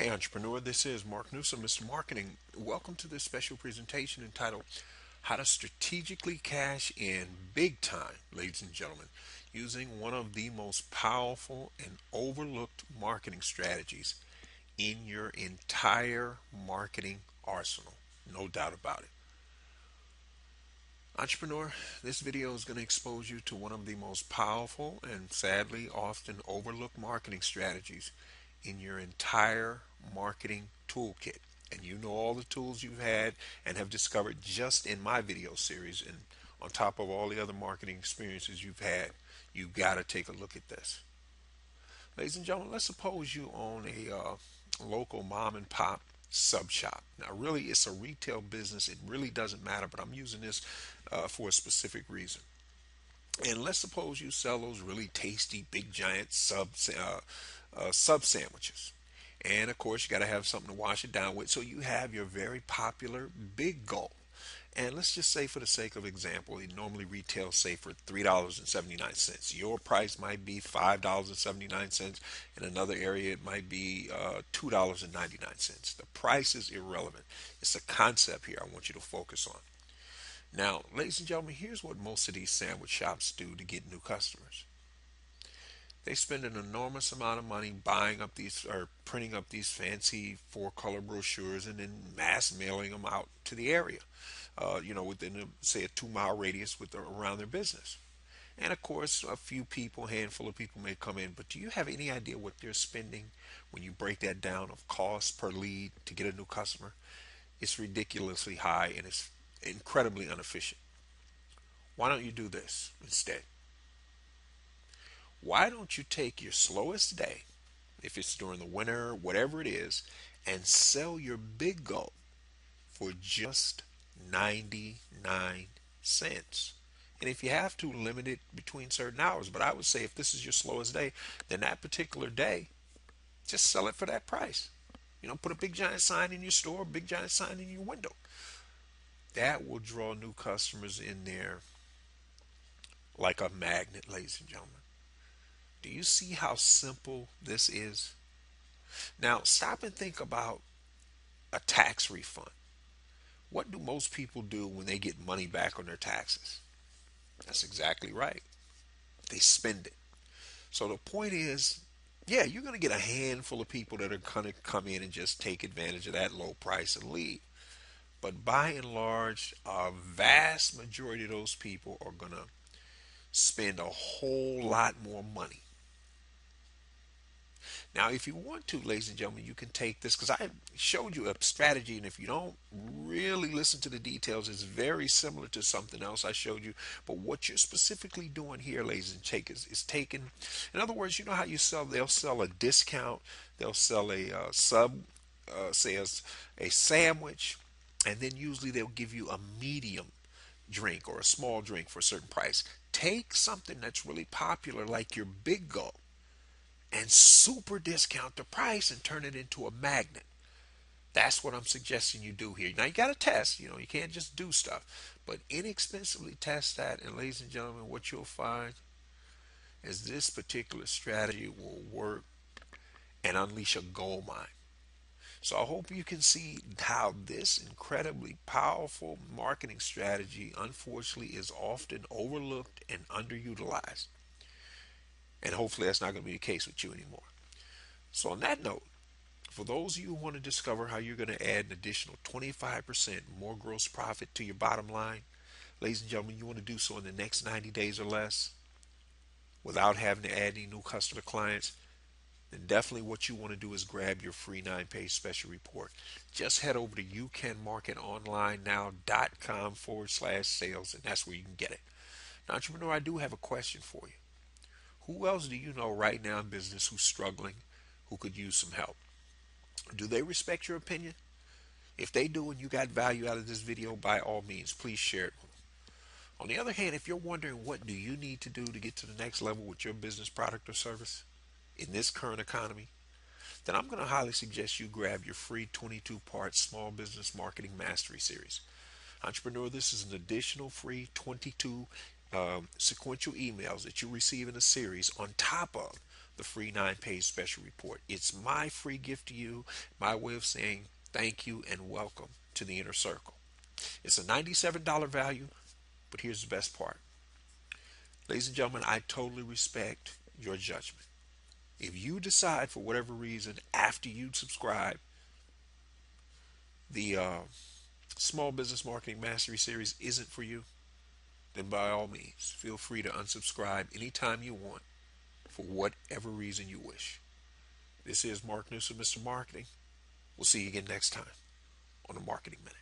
Hey entrepreneur, this is Mark Newsom, Mr. Marketing. Welcome to this special presentation entitled How to Strategically Cash In Big Time, ladies and gentlemen, using one of the most powerful and overlooked marketing strategies in your entire marketing arsenal. No doubt about it. Entrepreneur, this video is going to expose you to one of the most powerful and sadly often overlooked marketing strategies in your entire marketing toolkit. And you know all the tools you've had and have discovered just in my video series, and on top of all the other marketing experiences you've had, you've got to take a look at this. Ladies and gentlemen, let's suppose you own a local mom and pop sub shop. Now, really, it's a retail business. It really doesn't matter, but I'm using this for a specific reason. And let's suppose you sell those really tasty, big, giant sub sandwiches. And of course, you got to have something to wash it down with. So you have your very popular Big Gulp. And let's just say, for the sake of example, it normally retails, say, for $3.79. Your price might be $5.79. In another area, it might be $2.99. The price is irrelevant. It's a concept here I want you to focus on. Now, ladies and gentlemen, here's what most of these sandwich shops do to get new customers. They spend an enormous amount of money buying up these or printing up these fancy four-color brochures and then mass mailing them out to the area. Within say a 2 mile radius around their business. And of course, a few people, handful of people may come in. But do you have any idea what they're spending when you break that down of cost per lead to get a new customer? It's ridiculously high and it's incredibly inefficient. Why don't you do this instead? Why don't you take your slowest day, if it's during the winter, whatever it is, and sell your big gulp for just 99 cents? And if you have to, limit it between certain hours. But I would say if this is your slowest day, then that particular day, just sell it for that price. Put a big giant sign in your store, a big giant sign in your window. That will draw new customers in there like a magnet, ladies and gentlemen. Do you see how simple this is? Now, stop and think about a tax refund. What do most people do when they get money back on their taxes? That's exactly right. They spend it. So the point is, yeah, you're going to get a handful of people that are going to come in and just take advantage of that low price and leave. But by and large, a vast majority of those people are going to spend a whole lot more money. Now, if you want to, ladies and gentlemen, you can take this because I showed you a strategy, and if you don't really listen to the details, it's very similar to something else I showed you. But what you're specifically doing here, ladies and gentlemen, is taking, in other words, you know how they'll sell a discount, they'll sell a say a sandwich, and then usually they'll give you a medium drink or a small drink for a certain price. Take something that's really popular like your Big Gulp and super discount the price and turn it into a magnet. That's what I'm suggesting you do here. Now you got to test, you can't just do stuff, but inexpensively test that. And ladies and gentlemen, what you'll find is this particular strategy will work and unleash a gold mine. So I hope you can see how this incredibly powerful marketing strategy, unfortunately, is often overlooked and underutilized. And hopefully that's not going to be the case with you anymore. So on that note, for those of you who want to discover how you're going to add an additional 25% more gross profit to your bottom line, ladies and gentlemen, you want to do so in the next 90 days or less without having to add any new customer clients, then definitely what you want to do is grab your free 9-page special report. Just head over to youcanmarketonlinenow.com/sales, and that's where you can get it. Now, entrepreneur, I do have a question for you. Who else do you know right now in business who's struggling, who could use some help? Do they respect your opinion? If they do and you got value out of this video, by all means, please share it with them. On the other hand, if you're wondering what do you need to do to get to the next level with your business, product, or service in this current economy, then I'm going to highly suggest you grab your free 22-part Small Business Marketing Mastery Series. Entrepreneur, this is an additional free 22 sequential emails that you receive in a series on top of the free 9-page special report. It's my free gift to you, my way of saying thank you and welcome to the inner circle. It's a $97 value, but here's the best part. Ladies and gentlemen, I totally respect your judgment. If you decide for whatever reason after you subscribe, the Small Business Marketing Mastery Series isn't for you, then by all means, feel free to unsubscribe anytime you want for whatever reason you wish. This is Mark Newsom, Mr. Marketing. We'll see you again next time on the Marketing Minute.